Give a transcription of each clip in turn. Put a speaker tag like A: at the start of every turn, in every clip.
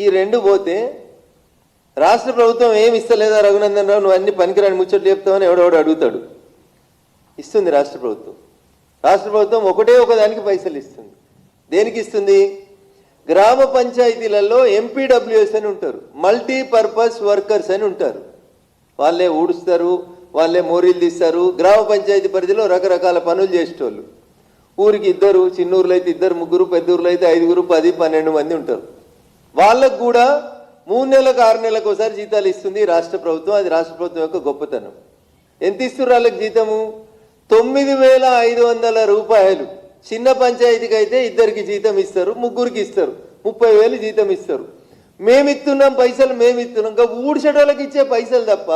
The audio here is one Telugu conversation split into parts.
A: ఈ రెండు పోతే రాష్ట్ర ప్రభుత్వం ఏమి ఇస్తలేదా రఘునందన్ రావు, నువ్వు అన్ని పనికిరాని ముచ్చట్లు చెప్తావని ఎవడెవడు అడుగుతాడు. ఇస్తుంది రాష్ట్ర ప్రభుత్వం. రాష్ట్ర ప్రభుత్వం ఒకటే ఒకదానికి పైసలు ఇస్తుంది. దేనికి ఇస్తుంది? గ్రామ పంచాయతీలలో ఎంపీడబ్ల్యూఎస్ అని ఉంటారు, మల్టీపర్పస్ వర్కర్స్ అని ఉంటారు. వాళ్ళే ఊడుస్తారు, వాళ్ళే మోరీలు తీస్తారు. గ్రామ పంచాయతీ పరిధిలో రకరకాల పనులు చేసేటోళ్ళు. ఊరికి ఇద్దరు, చిన్న ఊర్లో అయితే ఇద్దరు ముగ్గురు, పెద్ద ఊర్లో అయితే 5, 10, 12 మంది ఉంటారు. వాళ్ళకు కూడా 3 నెలలకు 6 నెలలకు ఒకసారి జీతాలు ఇస్తుంది రాష్ట్ర ప్రభుత్వం. అది రాష్ట్ర ప్రభుత్వం యొక్క గొప్పతనం. ఎంత ఇస్తున్నారు వాళ్ళకి జీతము? 9,500 రూపాయలు. చిన్న పంచాయతీకి అయితే ఇద్దరికి జీతం ఇస్తారు, ముగ్గురికి ఇస్తారు, 30,000 జీతం ఇస్తారు. మేమిస్తున్నాం పైసలు, మేమిస్తున్నాం. ఇంకా ఊడ్చడోళ్ళకి ఇచ్చే పైసలు తప్ప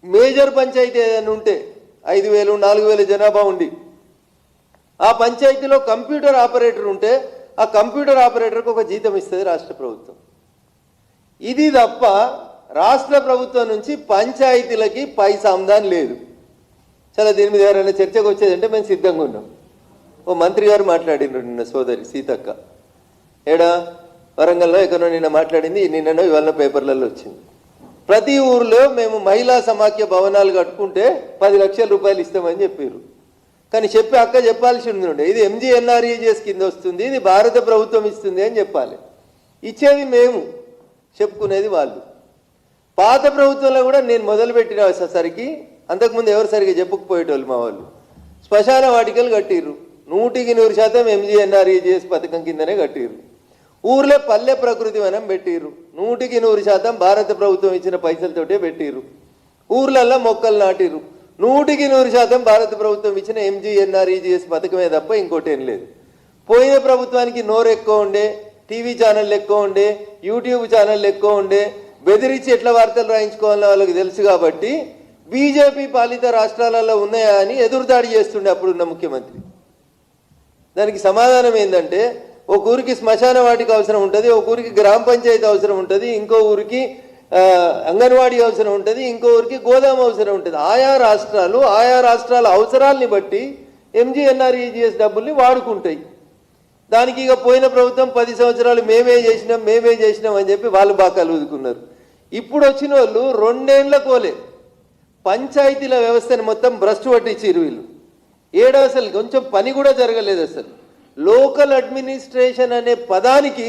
A: మేజర్ పంచాయతీ ఏదైనా ఉంటే 5,000, 4,000 జనాభా ఉండి ఆ పంచాయతీలో కంప్యూటర్ ఆపరేటర్ ఉంటే ఆ కంప్యూటర్ ఆపరేటర్కి ఒక జీతం ఇస్తుంది రాష్ట్ర ప్రభుత్వం. ఇది తప్ప రాష్ట్ర ప్రభుత్వం నుంచి పంచాయతీలకి పైసా ఆమ్దాన్ లేదు. చాలా దీని మీద ఎవరైనా చర్చకు వచ్చేదంటే మేము సిద్ధంగా ఉన్నాం. ఓ మంత్రి గారు మాట్లాడినారు నిన్న, సోదరి సీతక్క ఏడా వరంగల్లో ఎక్కడో నిన్న మాట్లాడింది, నిన్ననో ఇవాళ పేపర్లలో వచ్చింది. ప్రతి ఊర్లో మేము మహిళా సమాఖ్య భవనాలు కట్టుకుంటే 10 లక్షల రూపాయలు ఇస్తామని చెప్పారు. కానీ చెప్పి అక్క చెప్పాల్సి ఉండే, ఇది MGNREGS కింద వస్తుంది, ఇది భారత ప్రభుత్వం ఇస్తుంది అని చెప్పాలి. ఇచ్చేది మేము, చెప్పుకునేది వాళ్ళు. పాత ప్రభుత్వంలో కూడా నేను మొదలుపెట్టిన సరికి అంతకుముందు ఎవరు సరిగ్గా చెప్పుకుపోయేటోళ్ళు మా వాళ్ళు. శ్మశాన వాటికలు కట్టిర్రు, 100% MGNREGS పథకం కిందనే కట్టిర్రు. ఊర్లో పల్లె ప్రకృతి వనం పెట్టిర్రు, 100% భారత ప్రభుత్వం ఇచ్చిన పైసలతోటే పెట్టిర్రు. ఊర్లల్లో మొక్కలు నాటిర్రు, 100% భారత ప్రభుత్వం ఇచ్చిన MGNREGS పథకమే తప్ప ఇంకోటి ఏం లేదు. పోయిన ప్రభుత్వానికి నోరు ఎక్కువ ఉండే, టీవీ ఛానళ్ళు ఎక్కువ ఉండే, యూట్యూబ్ ఛానళ్ళు ఎక్కువ ఉండే, బెదిరించి ఎట్లా వార్తలు రాయించుకోవాలో వాళ్ళకి తెలుసు. కాబట్టి బీజేపీ పాలిత రాష్ట్రాలలో ఉన్నాయా అని ఎదురుదాడి చేస్తుండే అప్పుడున్న ముఖ్యమంత్రి. దానికి సమాధానం ఏంటంటే, ఒక ఊరికి శ్మశాన వాటికి అవసరం ఉంటుంది, ఒక ఊరికి గ్రామ పంచాయతీ అవసరం ఉంటుంది, ఇంకో ఊరికి అంగన్వాడీ అవసరం ఉంటుంది, ఇంకో ఊరికి గోదాము అవసరం ఉంటుంది. ఆయా రాష్ట్రాల అవసరాలని బట్టి MGNREGS డబ్బుల్ని వాడుకుంటాయి. దానికి ఇక పోయిన ప్రభుత్వం 10 సంవత్సరాలు మేమే చేసినాం అని చెప్పి వాళ్ళు బాకాలు ఊదుకున్నారు. ఇప్పుడు వచ్చిన వాళ్ళు 2 ఏళ్ల కోలే పంచాయతీల వ్యవస్థను మొత్తం భ్రష్టు పట్టించారు వీళ్ళు. అసలు కొంచెం పని కూడా జరగలేదు. అసలు లోకల్ అడ్మినిస్ట్రేషన్ అనే పదానికి